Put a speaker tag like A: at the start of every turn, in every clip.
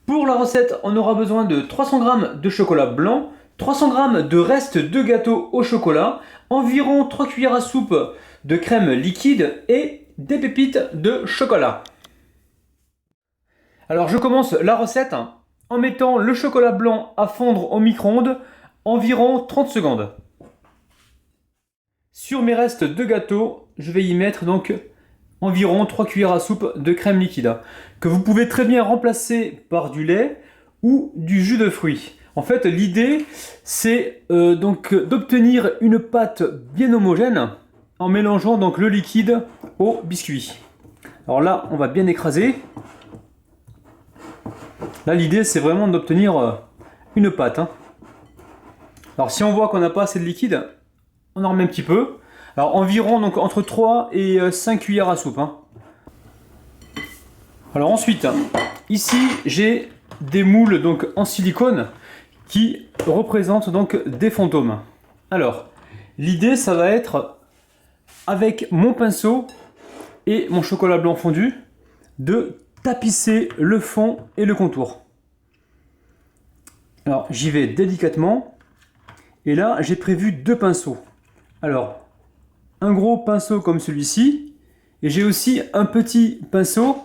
A: Pour la recette, on aura besoin de 300 g de chocolat blanc, 300 g de reste de gâteau au chocolat, environ 3 cuillères à soupe de crème liquide et des pépites de chocolat. Alors je commence la recette en mettant le chocolat blanc à fondre au micro-ondes environ 30 secondes. Sur mes restes de gâteau, je vais y mettre donc environ 3 cuillères à soupe de crème liquide, que vous pouvez très bien remplacer par du lait ou du jus de fruits. En fait, l'idée, c'est donc d'obtenir une pâte bien homogène en mélangeant donc le liquide au biscuit. Alors là, on va bien écraser. Là, l'idée, c'est vraiment d'obtenir une pâte. Alors si on voit qu'on n'a pas assez de liquide, on en remet un petit peu. Alors environ donc entre 3 et 5 cuillères à soupe. Alors ensuite, ici j'ai des moules donc en silicone qui représentent donc des fantômes. Alors l'idée ça va être avec mon pinceau et mon chocolat blanc fondu de tapisser le fond et le contour. Alors j'y vais délicatement et là j'ai prévu deux pinceaux. Alors un gros pinceau comme celui-ci et j'ai aussi un petit pinceau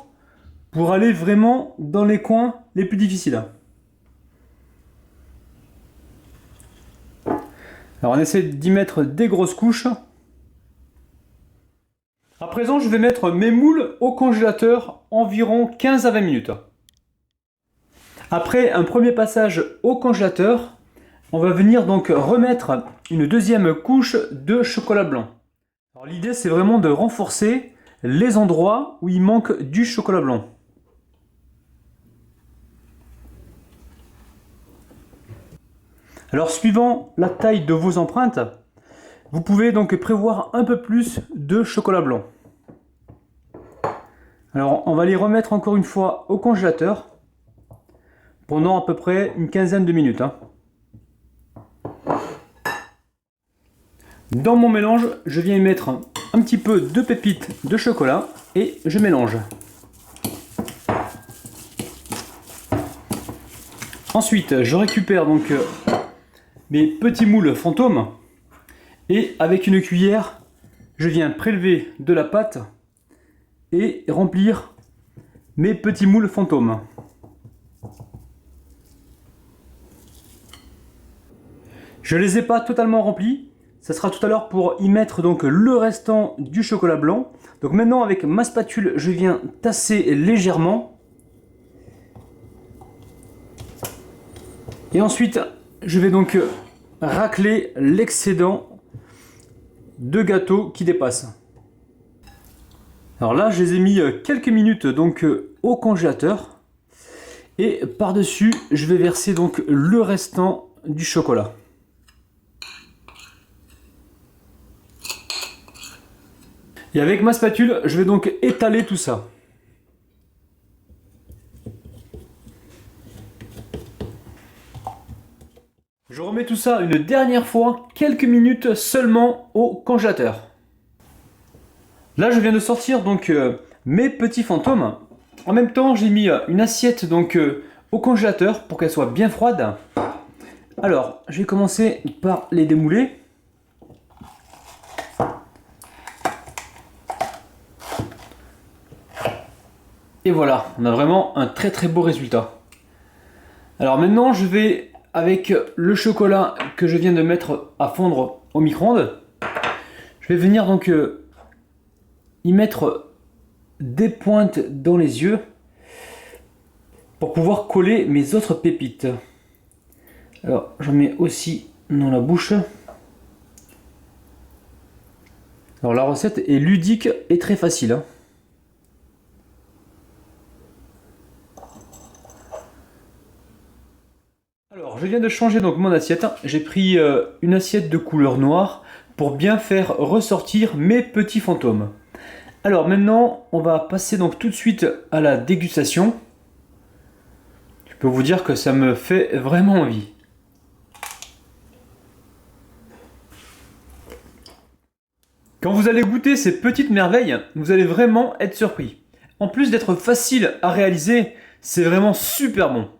A: pour aller vraiment dans les coins les plus difficiles. Alors on essaie d'y mettre des grosses couches. À présent je vais mettre mes moules au congélateur environ 15 à 20 minutes. Après un premier passage au congélateur, on va venir donc remettre une deuxième couche de chocolat blanc. Alors l'idée c'est vraiment de renforcer les endroits où il manque du chocolat blanc. Alors suivant la taille de vos empreintes, vous pouvez donc prévoir un peu plus de chocolat blanc. Alors on va les remettre encore une fois au congélateur pendant à peu près une quinzaine de minutes. Dans mon mélange, je viens y mettre un petit peu de pépites de chocolat et je mélange. Ensuite, je récupère donc mes petits moules fantômes et avec une cuillère, je viens prélever de la pâte et remplir mes petits moules fantômes. Je ne les ai pas totalement remplis. Ça sera tout à l'heure pour y mettre donc le restant du chocolat blanc. Donc maintenant avec ma spatule, je viens tasser légèrement. Et ensuite, je vais donc racler l'excédent de gâteau qui dépasse. Alors là, je les ai mis quelques minutes donc au congélateur. Et par-dessus, je vais verser donc le restant du chocolat. Et avec ma spatule, je vais donc étaler tout ça. Je remets tout ça une dernière fois, quelques minutes seulement au congélateur. Là, je viens de sortir donc mes petits fantômes. En même temps, j'ai mis une assiette donc au congélateur pour qu'elle soit bien froide. Alors, je vais commencer par les démouler. Et voilà, on a vraiment un très beau résultat. Alors maintenant, je vais, avec le chocolat que je viens de mettre à fondre au micro-ondes, je vais venir donc y mettre des pointes dans les yeux pour pouvoir coller mes autres pépites. Alors, j'en mets aussi dans la bouche. Alors la recette est ludique et très facile. Alors, je viens de changer donc mon assiette. J'ai pris une assiette de couleur noire pour bien faire ressortir mes petits fantômes. Alors maintenant, on va passer donc tout de suite à la dégustation. Je peux vous dire que ça me fait vraiment envie. Quand vous allez goûter ces petites merveilles, vous allez vraiment être surpris. En plus d'être facile à réaliser, C'est vraiment super bon.